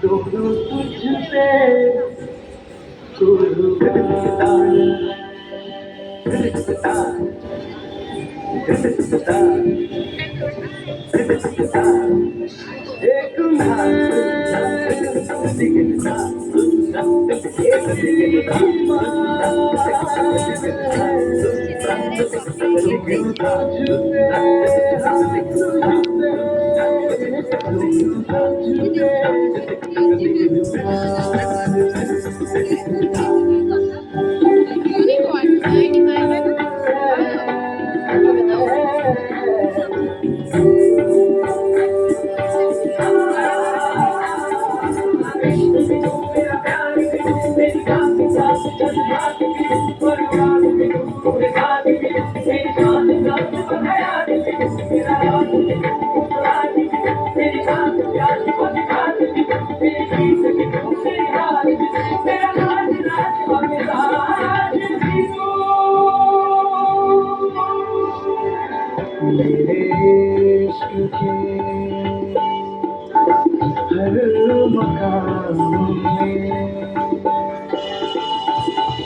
दोनों तुझ पे कुर्बान एक मेरे इश्क के हर मकाम में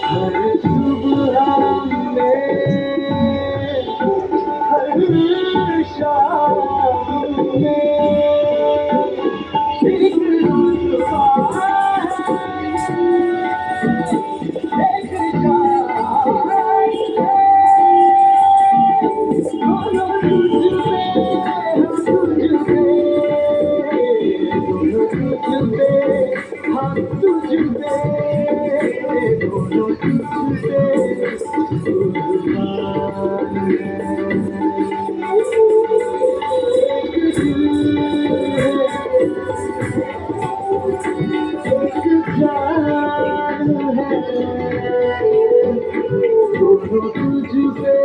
हर सुबह में हर शाम में एक रुतबा एक चाहत दोनों तुझ पे हम तुझ पे दोनों तुझ पे दोनों तुझ पे दोनों तुझ पे